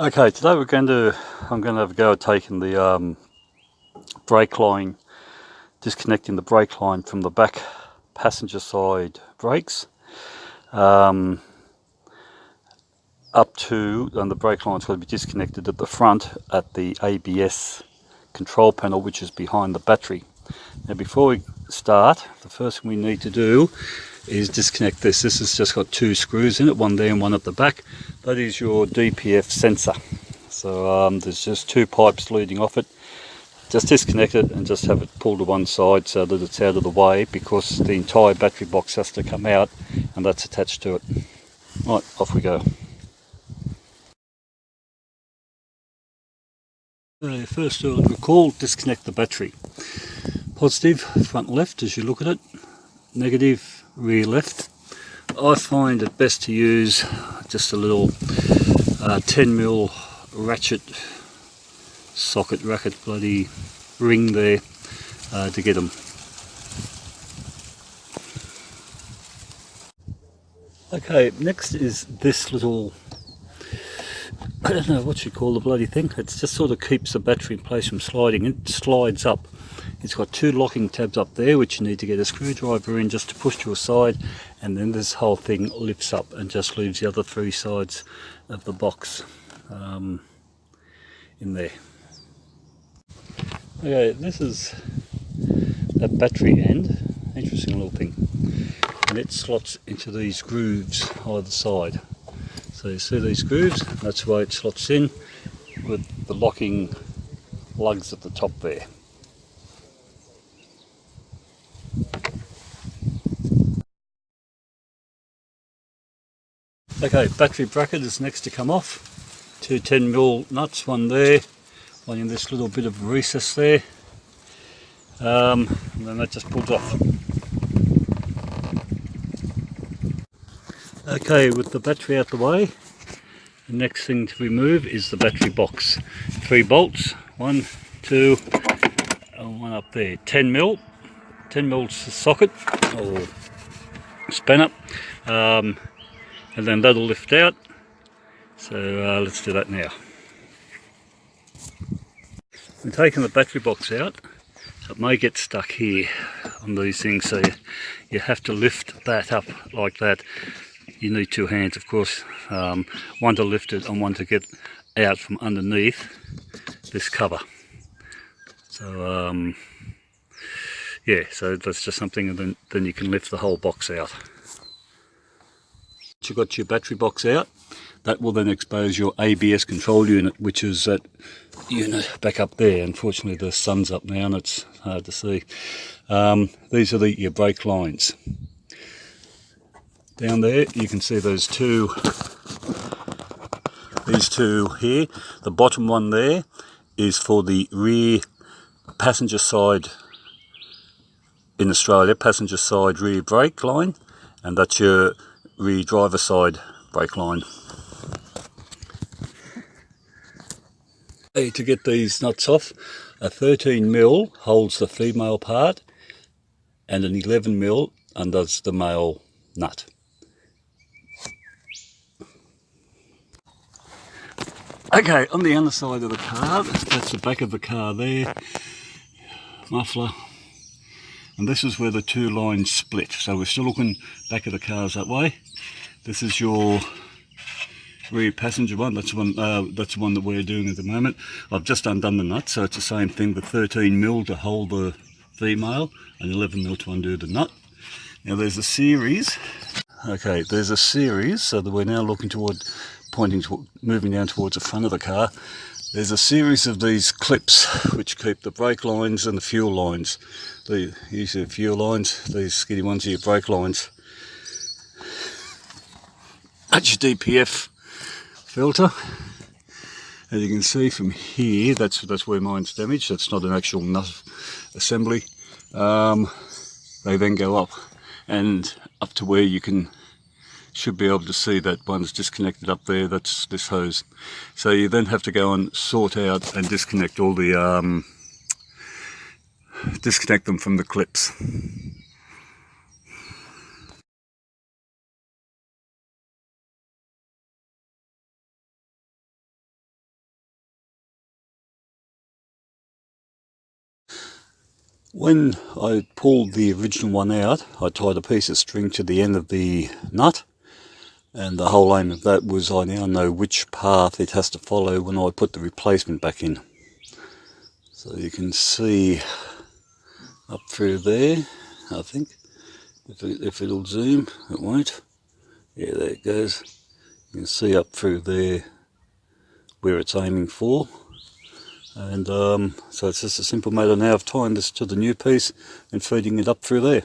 Okay, today I'm going to have a go at taking the brake line, disconnecting the brake line from the back passenger side brakes um, and the brake line's going to be disconnected at the front at the ABS control panel, which is behind the battery. Now before we start, the first thing we need to do is disconnect this. This has just got two screws in it, one there and one at the back. That is your DPF sensor. So there's just two pipes leading off it. Just disconnect it and just have it pulled to one side so that it's out of the way, because the entire battery box has to come out and that's attached to it. Right, off we go. First recall, disconnect the battery. Positive, front left as you look at it. Negative, rear left. I find it best to use just a little 10mm ratchet socket bloody ring there to get them. Okay, next is this little, I don't know what you call the bloody thing. It just sort of keeps the battery in place from sliding. It slides up. It's got two locking tabs up there which you need to get a screwdriver in just to push to a side, and then this whole thing lifts up and just leaves the other three sides of the box in there. Okay, this is a battery end, interesting little thing, and it slots into these grooves either side. So you see these grooves, that's why it slots in with the locking lugs at the top there. Okay, battery bracket is next to come off. Two 10mm nuts, one there, one in this little bit of recess there, and then that just pulls off. Okay, with the battery out the way, the next thing to remove is the battery box. 3 bolts, 1, 2, and one up there. 10mm socket or spanner, and then that'll lift out. So let's do that now. I'm taking the battery box out. It may get stuck here on these things, so you have to lift that up like that. You need two hands, of course, one to lift it and one to get out from underneath this cover. So yeah, so that's just something, and then you can lift the whole box out. Once you've got your battery box out, that will then expose your ABS control unit, which is that unit back up there. Unfortunately the sun's up now and it's hard to see. These are your brake lines. Down there you can see these two here. The bottom one there is for the rear passenger side, in Australia, passenger side rear brake line, and that's your rear driver side brake line. To get these nuts off, a 13mm holds the female part and an 11mm undoes the male nut. Okay, on the underside of the car, that's the back of the car there, muffler, and this is where the two lines split. So we're still looking back of the cars that way. This is your rear passenger one. That's the one that we're doing at the moment. I've just undone the nut, so it's the same thing, the 13mm to hold the female and 11mm to undo the nut. Now there's a series. Okay, there's a series, so that we're now looking toward, moving down towards the front of the car. There's a series of these clips which keep the brake lines and the fuel lines. These are fuel lines, these skinny ones are your brake lines. That's your DPF filter. As you can see from here, that's where mine's damaged. That's not an actual nut assembly. They then go up and up to where you should be able to see that one's disconnected up there. That's this hose. So you then have to go and sort out and disconnect all the disconnect them from the clips. When I pulled the original one out, I tied a piece of string to the end of the nut, and the whole aim of that was I now know which path it has to follow when I put the replacement back in. So you can see up through there, I think, if it'll zoom, it won't. Yeah, there it goes. You can see up through there where it's aiming for. And so it's just a simple matter now of tying this to the new piece and feeding it up through there.